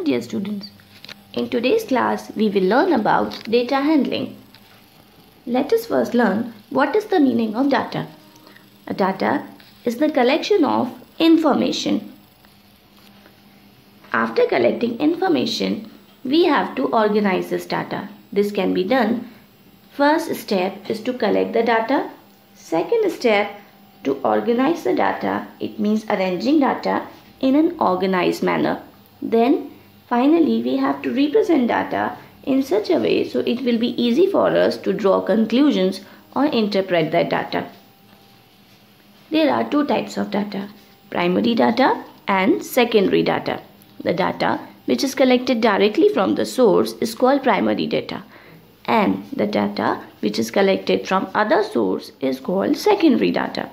Welcome dear students. In today's class we will learn about data handling. Let us first learn what is the meaning of data. A data is the collection of information. After collecting information, we have to organize this data. This can be done. First step is to collect the data. Second step, to organize the data. It means arranging data in an organized manner. Then finally we have to represent data in such a way so it will be easy for us to draw conclusions or interpret that data. There are two types of data, primary data and secondary data. The data which is collected directly from the source is called primary data, and the data which is collected from other source is called secondary data.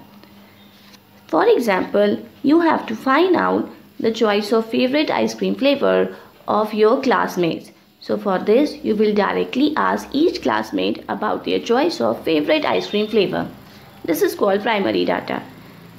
For example, you have to find out the choice of favorite ice cream flavor of your classmates. So for this, you will directly ask each classmate about their choice of favorite ice cream flavor. This is called primary data.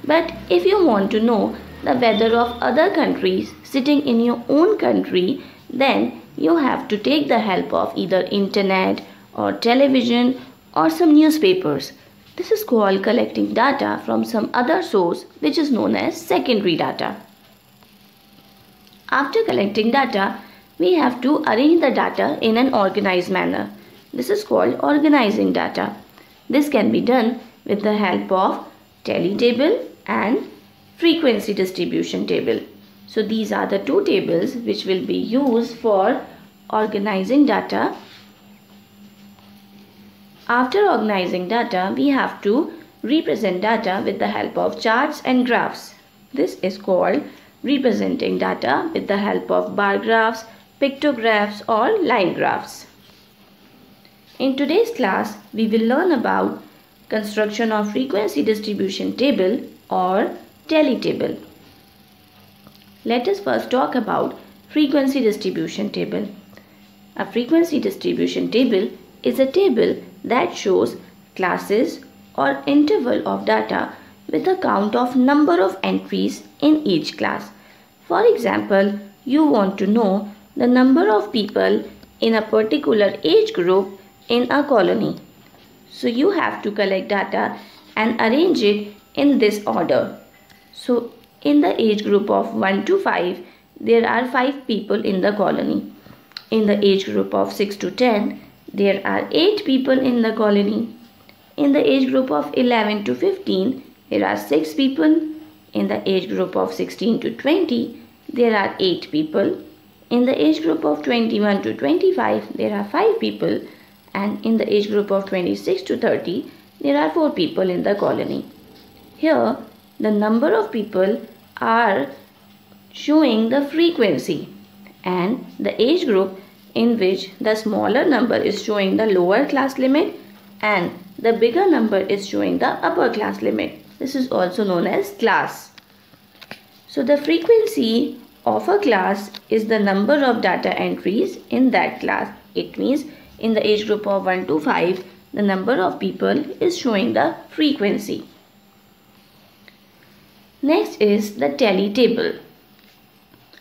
But if you want to know the weather of other countries sitting in your own country, then you have to take the help of either internet or television or some newspapers. This is called collecting data from some other source, which is known as secondary data. After collecting data, we have to arrange the data in an organized manner. This is called organizing data. This can be done with the help of tally table and frequency distribution table. So these are the two tables which will be used for organizing data. After organizing data, we have to represent data with the help of charts and graphs. This is called representing data with the help of bar graphs, pictographs or line graphs. In today's class, we will learn about construction of frequency distribution table or tally table. Let us first talk about frequency distribution table. A frequency distribution table is a table that shows classes or interval of data with a count of number of entries in each class. For example, you want to know the number of people in a particular age group in a colony. So you have to collect data and arrange it in this order. So in the age group of 1 to 5, there are 5 people in the colony. In the age group of 6 to 10, there are 8 people in the colony. In the age group of 11 to 15, there are 6 people. In the age group of 16 to 20, there are 8 people. In the age group of 21 to 25, there are 5 people. And in the age group of 26 to 30, there are 4 people in the colony. Here, the number of people are showing the frequency, and the age group in which the smaller number is showing the lower class limit and the bigger number is showing the upper class limit. This is also known as class. So the frequency of a class is the number of data entries in that class. It means in the age group of 1 to 5, the number of people is showing the frequency. Next is the tally table.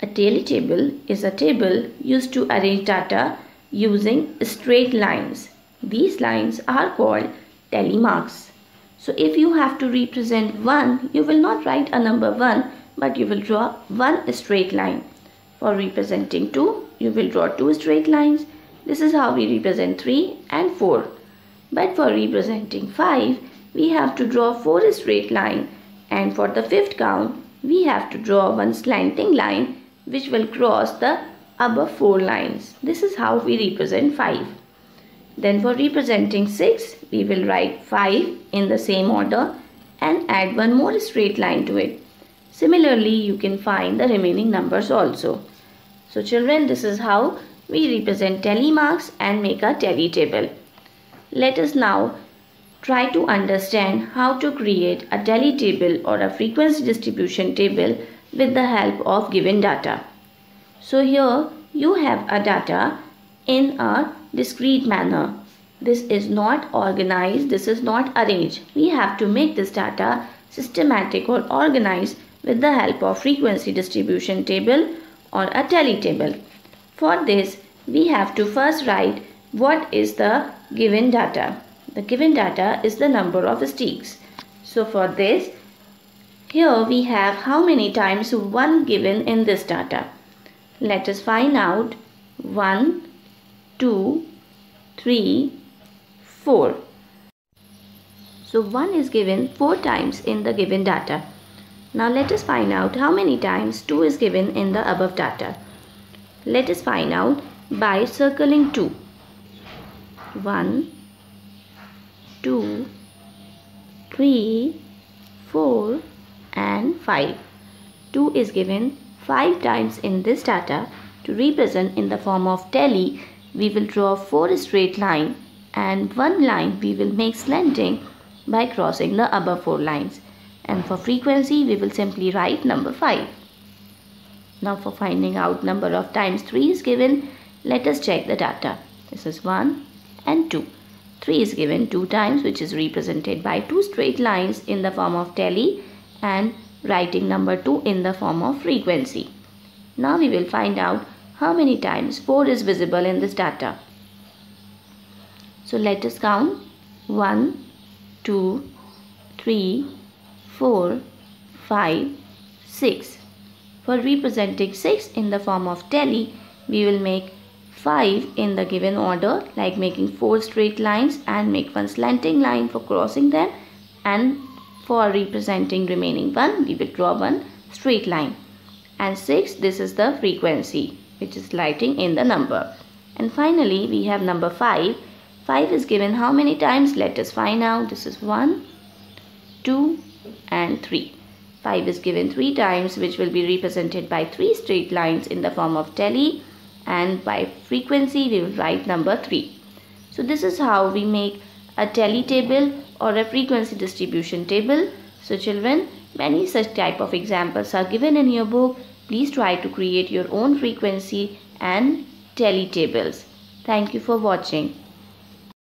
A tally table is a table used to arrange data using straight lines. These lines are called tally marks. So if you have to represent 1, you will not write a number 1, but you will draw 1 straight line. For representing 2, you will draw 2 straight lines. This is how we represent 3 and 4. But for representing 5, we have to draw 4 straight lines, and for the 5th count, we have to draw 1 slanting line which will cross the above 4 lines. This is how we represent 5. Then for representing 6, we will write 5 in the same order and add 1 more straight line to it. Similarly, you can find the remaining numbers also. So children, this is how we represent tally marks and make a tally table. Let us now try to understand how to create a tally table or a frequency distribution table with the help of given data. So here you have a data in a discrete manner. This is not organized, this is not arranged. We have to make this data systematic or organized with the help of frequency distribution table or a tally table. For this, we have to first write what is the given data. The given data is the number of sticks. So for this, here we have how many times 1 given in this data. Let us find out. 1, 2, 3, 4. So 1 is given 4 times in the given data. Now let us find out how many times 2 is given in the above data. Let us find out by circling 2. 1, 2, 3, 4 and 5. 2 is given 5 times in this data. To represent in the form of tally, we will draw 4 straight lines and 1 line we will make slanting by crossing the above 4 lines. And for frequency, we will simply write number 5. Now for finding out number of times 3 is given, let us check the data. This is 1 and 2. 3 is given 2 times, which is represented by 2 straight lines in the form of tally and writing number 2 in the form of frequency. Now we will find out how many times 4 is visible in this data. So let us count. 1, 2, 3, 4, 5, 6. For representing 6 in the form of tally, we will make 5 in the given order, like making 4 straight lines and make 1 slanting line for crossing them, and for representing remaining 1, we will draw 1 straight line. And 6, this is the frequency, which is writing in the number. And finally, we have number 5. 5 is given how many times? Let us find out. This is 1, 2 and 3. 5 is given 3 times, which will be represented by 3 straight lines in the form of tally, and by frequency we will write number 3. So this is how we make a tally table or a frequency distribution table. So children, many such type of examples are given in your book. Please try to create your own frequency and tally tables. Thank you for watching.